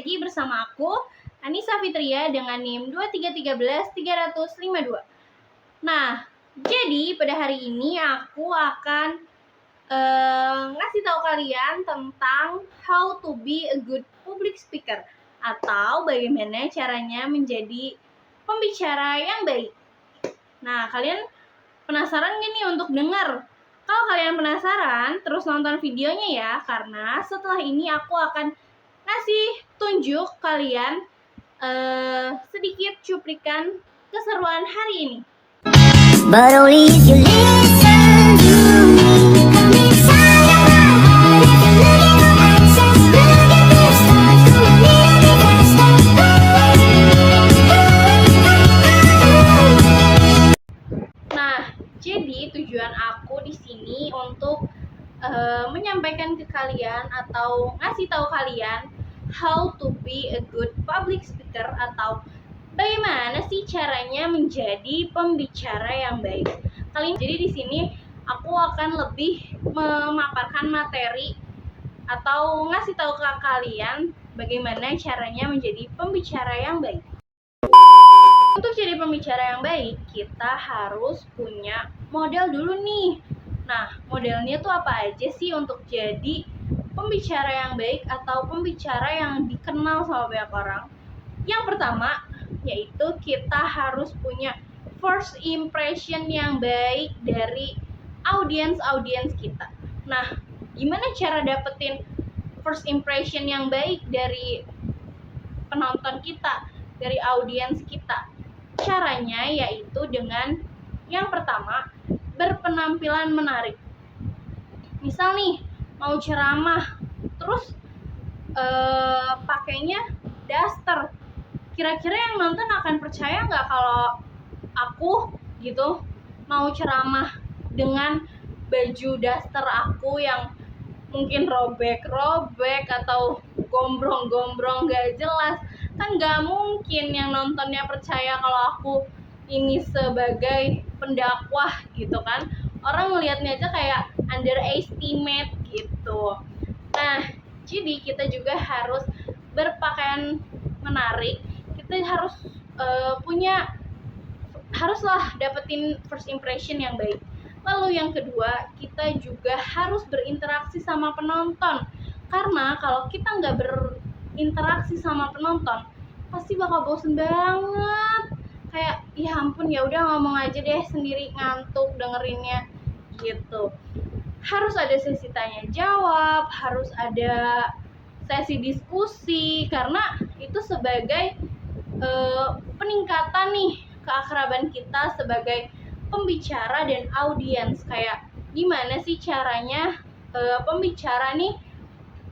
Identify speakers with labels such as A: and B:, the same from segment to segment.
A: lagi bersama aku, Anissa Fitria dengan NIM 2313352. Nah, jadi pada hari ini aku akan ngasih tahu kalian tentang how to be a good public speaker atau bagaimana caranya menjadi pembicara yang baik. Nah, kalian penasaran gak nih untuk dengar? Kalau kalian penasaran, terus nonton videonya ya, karena setelah ini aku akan ngasih tunjuk kalian sedikit cuplikan keseruan hari ini.
B: But only if you listen to me. Come inside of my heart. If you look at your access, look at the stars. Come on, little bit faster.
A: Nah, jadi tujuan aku di sini untuk menyampaikan ke kalian atau ngasih tahu kalian how to be a good public speaker atau bagaimana sih caranya menjadi pembicara yang baik. Jadi di sini aku akan lebih memaparkan materi atau ngasih tahu ke kalian bagaimana caranya menjadi pembicara yang baik. Untuk jadi pembicara yang baik, kita harus punya modal dulu nih. Nah, modelnya tuh apa aja sih untuk jadi pembicara yang baik atau pembicara yang dikenal sama banyak orang? Yang pertama, yaitu kita harus punya first impression yang baik dari audiens kita. Nah, gimana cara dapetin first impression yang baik dari penonton kita, dari audiens kita? Caranya yaitu dengan yang pertama, berpenampilan menarik. Misal nih, mau ceramah, terus pakainya daster. Kira-kira yang nonton akan percaya nggak kalau aku gitu mau ceramah dengan baju daster aku yang mungkin robek-robek atau gombrong-gombrong gak jelas? Kan gak mungkin yang nontonnya percaya kalau aku ini sebagai pendakwah gitu kan. Orang ngelihatnya aja kayak underestimate gitu. Nah, jadi kita juga harus berpakaian menarik. Kita harus haruslah dapetin first impression yang baik. Lalu yang kedua, kita juga harus berinteraksi sama penonton. Karena kalau kita nggak berinteraksi sama penonton, pasti bakal bosen banget. Kayak, ya ampun, ya udah ngomong aja deh sendiri, ngantuk dengerinnya gitu. Harus ada sesi tanya jawab, harus ada sesi diskusi, karena itu sebagai peningkatan nih keakraban kita sebagai pembicara dan audiens. Kayak gimana sih caranya pembicara nih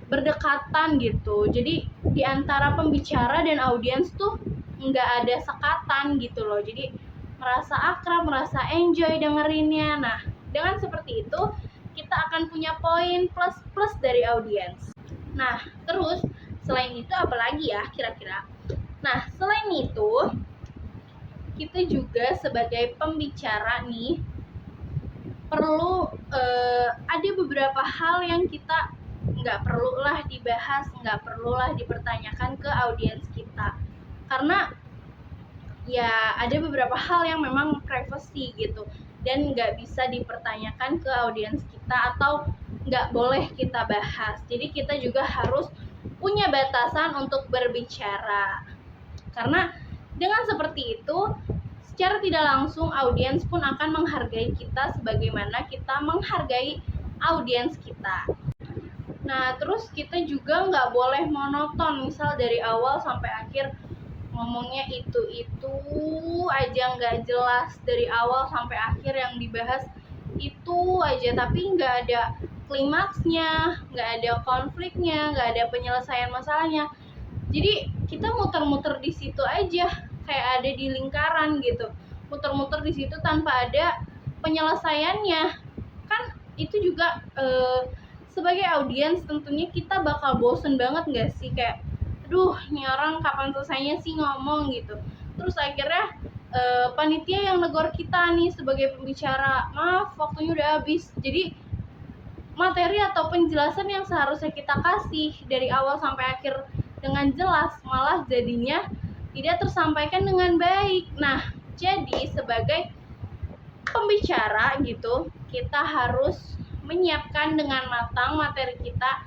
A: berdekatan gitu. Jadi di antara pembicara dan audiens tuh nggak ada sekatan gitu loh. Jadi merasa akrab, merasa enjoy dengerinnya. Nah, dengan seperti itu kita akan punya poin plus dari audiens. Nah, terus selain itu apa lagi ya kira-kira? Nah, selain itu kita juga sebagai pembicara nih perlu ada beberapa hal yang kita nggak perlulah dibahas, nggak perlulah dipertanyakan ke audiens kita, karena ya ada beberapa hal yang memang privacy gitu dan nggak bisa dipertanyakan ke audiens kita atau nggak boleh kita bahas. Jadi kita juga harus punya batasan untuk berbicara, karena dengan seperti itu secara tidak langsung audiens pun akan menghargai kita sebagaimana kita menghargai audiens kita. Nah, terus kita juga nggak boleh monoton, misal dari awal sampai akhir ngomongnya itu aja, nggak jelas dari awal sampai akhir yang dibahas itu aja, tapi nggak ada klimaksnya, nggak ada konfliknya, nggak ada penyelesaian masalahnya. Jadi kita muter-muter di situ aja, kayak ada di lingkaran gitu, muter-muter di situ tanpa ada penyelesaiannya. Kan itu juga sebagai audiens tentunya kita bakal bosen banget nggak sih, kayak aduh ini orang kapan selesainya sih ngomong gitu. Terus akhirnya panitia yang negor kita nih sebagai pembicara, maaf waktunya udah habis. Jadi materi atau penjelasan yang seharusnya kita kasih dari awal sampai akhir dengan jelas, malah jadinya tidak tersampaikan dengan baik. Nah, jadi sebagai pembicara gitu, kita harus menyiapkan dengan matang materi kita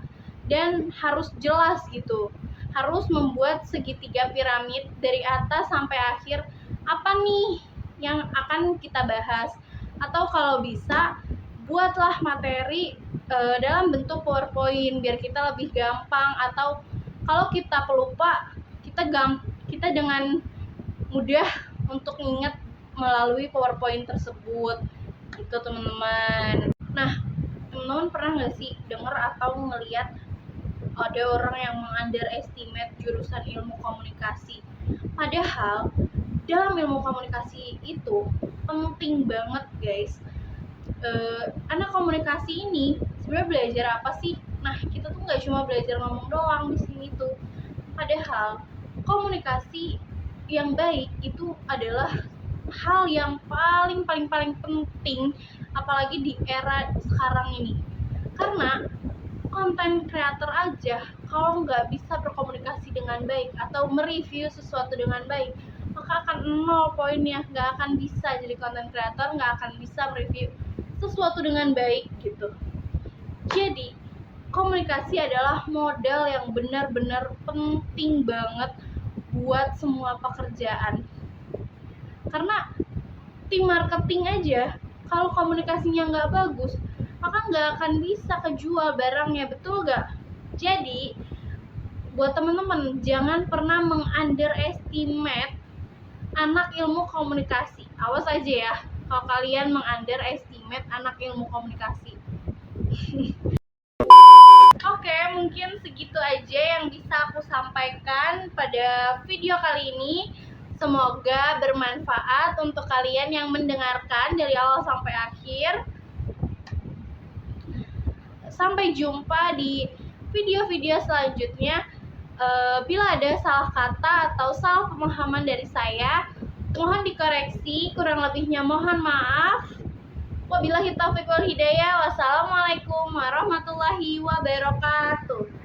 A: dan harus jelas gitu. Harus membuat segitiga piramid dari atas sampai akhir, apa nih yang akan kita bahas. Atau kalau bisa buatlah materi dalam bentuk PowerPoint biar kita lebih gampang, atau kalau kita pelupa kita dengan mudah untuk ingat melalui PowerPoint tersebut gitu teman-teman. Nah, teman-teman pernah nggak sih dengar atau ngelihat ada orang yang underestimate jurusan ilmu komunikasi? Padahal dalam ilmu komunikasi itu penting banget guys. Anak komunikasi ini sebenarnya belajar apa sih? Nah, kita tuh nggak cuma belajar ngomong doang di sini tuh. Padahal komunikasi yang baik itu adalah hal yang paling penting, apalagi di era sekarang ini. Karena konten creator aja kalau nggak bisa berkomunikasi dengan baik atau mereview sesuatu dengan baik, maka akan 0 poinnya, nggak akan bisa jadi konten creator, nggak akan bisa mereview sesuatu dengan baik gitu. Jadi komunikasi adalah modal yang benar-benar penting banget buat semua pekerjaan. Karena tim marketing aja kalau komunikasinya nggak bagus, maka nggak akan bisa kejual barangnya, betul nggak? Jadi buat teman-teman, jangan pernah meng-underestimate anak ilmu komunikasi. Awas aja ya kalau kalian meng-underestimate anak ilmu komunikasi. Oke, mungkin segitu aja yang bisa aku sampaikan pada video kali ini. Semoga bermanfaat untuk kalian yang mendengarkan dari awal sampai akhir. Sampai jumpa di video-video selanjutnya. Bila ada salah kata atau salah pemahaman dari saya, mohon dikoreksi, kurang lebihnya mohon maaf. Wabillahi taufiq wal hidayah. Wassalamualaikum warahmatullahi wabarakatuh.